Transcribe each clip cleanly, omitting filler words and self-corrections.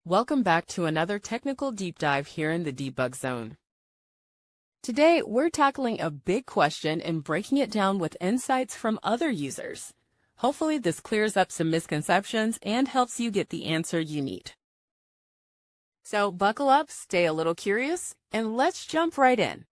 Welcome back to another technical deep dive here in the debug zone. Today, we're tackling a big question and breaking it down with insights from other users. Hopefully, this clears up some misconceptions and helps you get the answer you need. So buckle up, stay a little curious, and let's jump right in.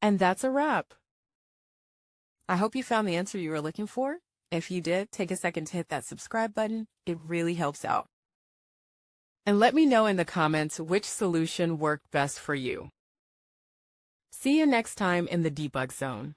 And that's a wrap. I hope you found the answer you were looking for. If you did, take a second to hit that subscribe button. It really helps out. And let me know in the comments which solution worked best for you. See you next time in the debug zone.